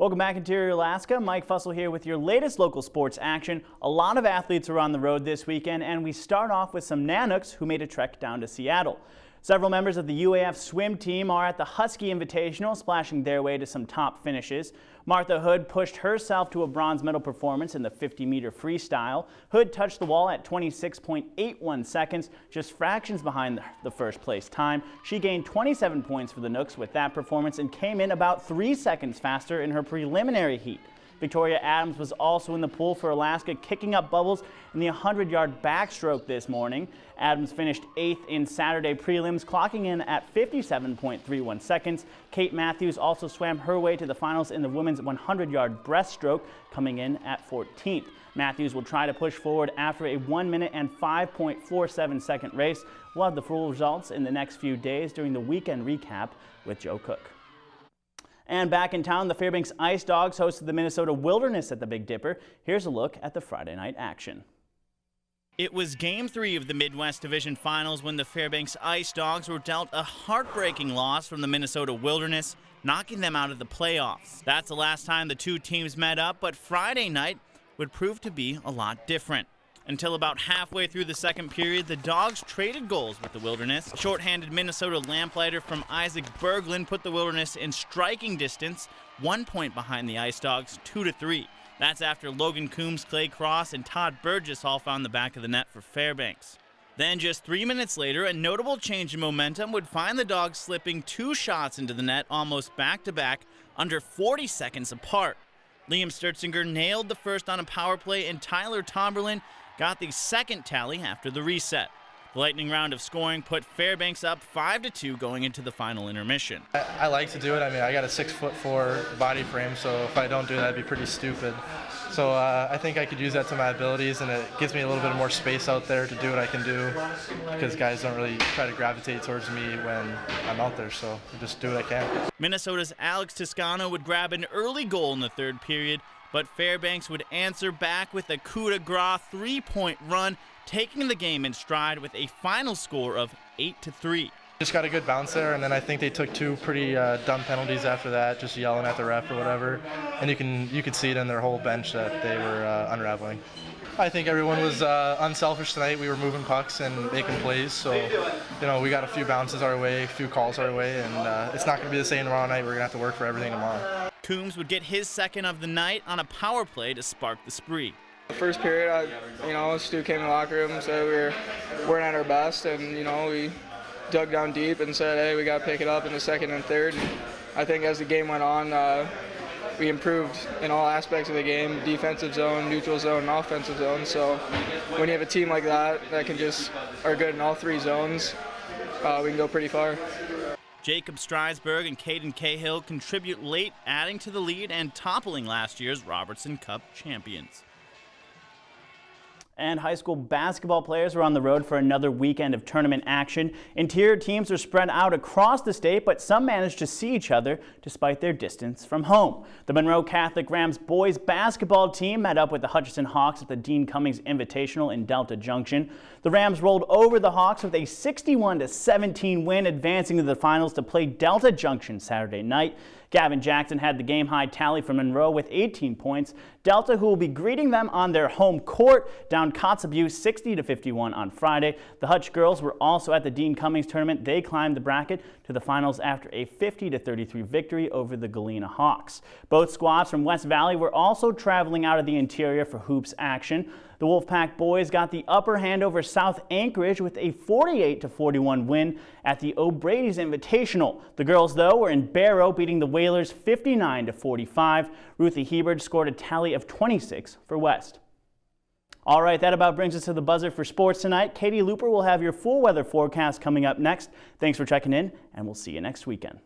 Welcome back, Interior Alaska. Mike Fussell here with your latest local sports action. A lot of athletes are on the road this weekend, and we start off with some Nanuks who made a trek down to Seattle. Several members of the UAF swim team are at the Husky Invitational, splashing their way to some top finishes. Martha Hood pushed herself to a bronze medal performance in the 50-meter freestyle. Hood touched the wall at 26.81 seconds, just fractions behind the first place time. She gained 27 points for the Nooks with that performance and came in about 3 seconds faster in her preliminary heat. Victoria Adams was also in the pool for Alaska, kicking up bubbles in the 100-yard backstroke this morning. Adams finished 8th in Saturday prelims, clocking in at 57.31 seconds. Kate Matthews also swam her way to the finals in the women's 100-yard breaststroke, coming in at 14th. Matthews will try to push forward after a 1 minute and 5.47 second race. We'll have the full results in the next few days during the weekend recap with Joe Cook. And back in town, the Fairbanks Ice Dogs hosted the Minnesota Wilderness at the Big Dipper. Here's a look at the Friday night action. It was Game 3 of the Midwest Division Finals when the Fairbanks Ice Dogs were dealt a heartbreaking loss from the Minnesota Wilderness, knocking them out of the playoffs. That's the last time the two teams met up, but Friday night would prove to be a lot different. Until about halfway through the second period, the Dogs traded goals with the Wilderness. Short-handed Minnesota lamplighter from Isaac Berglund put the Wilderness in striking distance, 1 point behind the Ice Dogs, 2-3. That's after Logan Coombs, Clay Cross, and Todd Burgess all found the back of the net for Fairbanks. Then just 3 minutes later, a notable change in momentum would find the Dogs slipping 2 shots into the net almost back-to-back, under 40 seconds apart. Liam Sturtzinger nailed the first on a power play, and Tyler Tomberlin got the second tally after the reset. The lightning round of scoring put Fairbanks up 5-2 going into the final intermission. I like to do it. I mean, I got a 6'4" body frame, so if I don't do that, it'd be pretty stupid. So I think I could use that to my abilities, and it gives me a little bit more space out there to do what I can do, because guys don't really try to gravitate towards me when I'm out there, so I just do what I can. Minnesota's Alex Toscano would grab an early goal in the third period, but Fairbanks would answer back with a coup de grace 3-point run, taking the game in stride with a final score of 8-3. Just got a good bounce there, and then I think they took 2 pretty dumb penalties after that, just yelling at the ref or whatever. And you could see it in their whole bench that they were unraveling. I think everyone was unselfish tonight. We were moving pucks and making plays, so we got a few bounces our way, a few calls our way, and it's not going to be the same tomorrow night. We're going to have to work for everything tomorrow. Coombs would get his second of the night on a power play to spark the spree. The first period, Stu came in the locker room and said we weren't at our best, and we dug down deep and said, hey, we got to pick it up in the second and third. And I think as the game went on, we improved in all aspects of the game: defensive zone, neutral zone, and offensive zone. So when you have a team like that can are good in all 3 zones, we can go pretty far. Jacob Strisberg and Caden Cahill contribute late, adding to the lead and toppling last year's Robertson Cup champions. And high school basketball players are on the road for another weekend of tournament action. Interior teams are spread out across the state, but some manage to see each other despite their distance from home. The Monroe Catholic Rams boys basketball team met up with the Hutchinson Hawks at the Dean Cummings Invitational in Delta Junction. The Rams rolled over the Hawks with a 61-17 win, advancing to the finals to play Delta Junction Saturday night. Gavin Jackson had the game-high tally for Monroe with 18 points. Delta, who will be greeting them on their home court, down Kotzebue 60-51 on Friday. The Hutch girls were also at the Dean Cummings tournament. They climbed the bracket to the finals after a 50-33 victory over the Galena Hawks. Both squads from West Valley were also traveling out of the interior for hoops action. The Wolfpack boys got the upper hand over South Anchorage with a 48-41 win at the O'Brady's Invitational. The girls, though, were in Barrow, beating the Whalers 59-45. Ruthie Hebert scored a tally of 26 for West. All right, that about brings us to the buzzer for sports tonight. Katie Looper will have your full weather forecast coming up next. Thanks for checking in, and we'll see you next weekend.